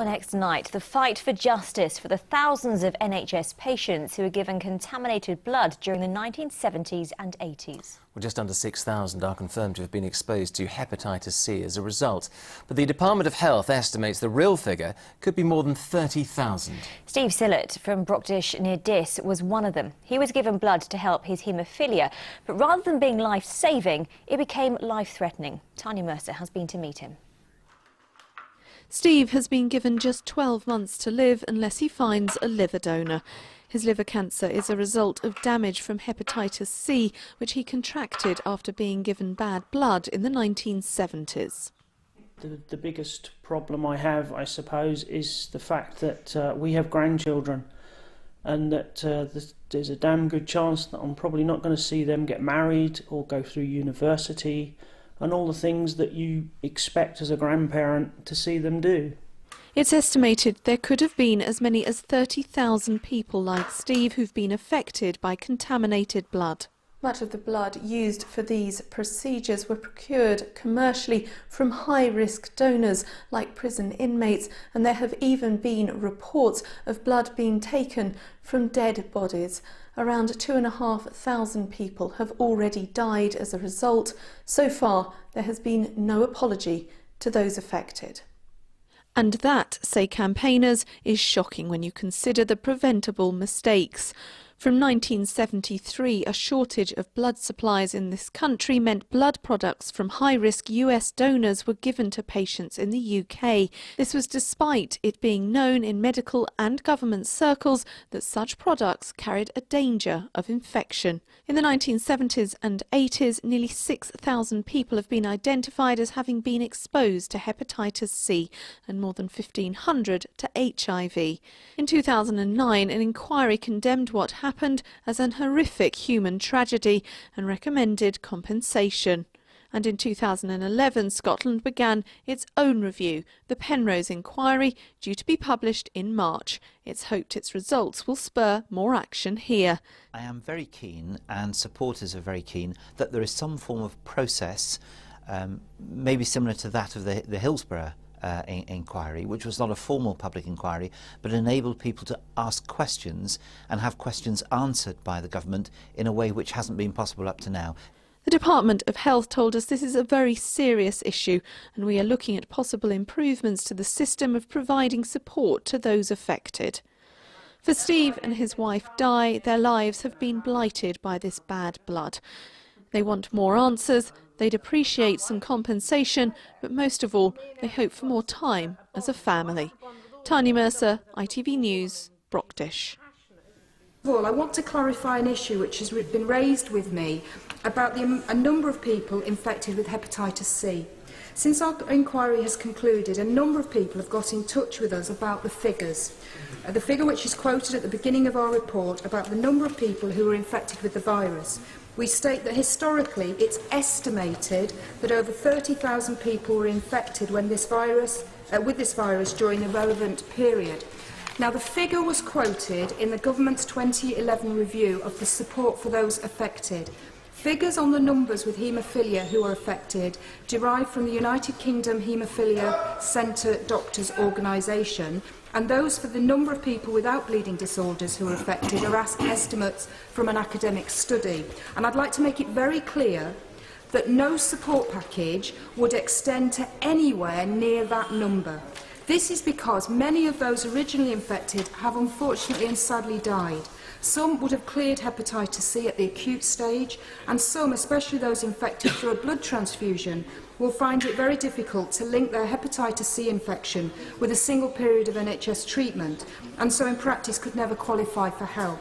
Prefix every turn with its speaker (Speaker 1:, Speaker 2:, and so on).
Speaker 1: Well, next tonight, the fight for justice for the thousands of NHS patients who were given contaminated blood during the 1970s and 80s.
Speaker 2: Well, just under 6,000 are confirmed to have been exposed to hepatitis C as a result. But the Department of Health estimates the real figure could be more than 30,000.
Speaker 1: Steve Sillett from Brockdish near Diss was one of them. He was given blood to help his haemophilia, but rather than being life-saving, it became life-threatening. Tanya Mercer has been to meet him.
Speaker 3: Steve has been given just 12 months to live unless he finds a liver donor. His liver cancer is a result of damage from hepatitis C, which he contracted after being given bad blood in the 1970s.
Speaker 4: The biggest problem I have, I suppose, is the fact that we have grandchildren, and that there's a damn good chance that I'm probably not going to see them get married or go through university and all the things that you expect as a grandparent to see them do.
Speaker 3: It's estimated there could have been as many as 30,000 people like Steve who've been affected by contaminated blood. Much of the blood used for these procedures were procured commercially from high-risk donors like prison inmates, and there have even been reports of blood being taken from dead bodies. Around 2,500 people have already died as a result. So far, there has been no apology to those affected. And that, say campaigners, is shocking when you consider the preventable mistakes. From 1973, a shortage of blood supplies in this country meant blood products from high-risk US donors were given to patients in the UK. This was despite it being known in medical and government circles that such products carried a danger of infection. In the 1970s and 80s, nearly 6,000 people have been identified as having been exposed to hepatitis C and more than 1,500 to HIV. In 2009, an inquiry condemned what happened as an horrific human tragedy and recommended compensation. And in 2011, Scotland began its own review, the Penrose Inquiry, due to be published in March. It's hoped its results will spur more action here.
Speaker 5: I am very keen, and supporters are very keen, that there is some form of process, maybe similar to that of the Hillsborough inquiry, which was not a formal public inquiry, but enabled people to ask questions and have questions answered by the government in a way which hasn't been possible up to now.
Speaker 3: The Department of Health told us this is a very serious issue, and we are looking at possible improvements to the system of providing support to those affected. For Steve and his wife Di, their lives have been blighted by this bad blood. They want more answers, they'd appreciate some compensation, but most of all, they hope for more time as a family. Tanya Mercer, ITV News, Brockdish.
Speaker 6: First of all, I want to clarify an issue which has been raised with me about a number of people infected with hepatitis C. Since our inquiry has concluded, a number of people have got in touch with us about the figures. The figure which is quoted at the beginning of our report about the number of people who were infected with the virus. We state that historically it's estimated that over 30,000 people were infected with this virus during the relevant period. Now, the figure was quoted in the government's 2011 review of the support for those affected. Figures on the numbers with haemophilia who are affected derive from the United Kingdom Haemophilia Centre Doctors Organisation, and those for the number of people without bleeding disorders who are affected are estimates from an academic study. And I'd like to make it very clear that no support package would extend to anywhere near that number. This is because many of those originally infected have unfortunately and sadly died. Some would have cleared hepatitis C at the acute stage, and some, especially those infected through a blood transfusion, will find it very difficult to link their hepatitis C infection with a single period of NHS treatment, and so in practice could never qualify for help.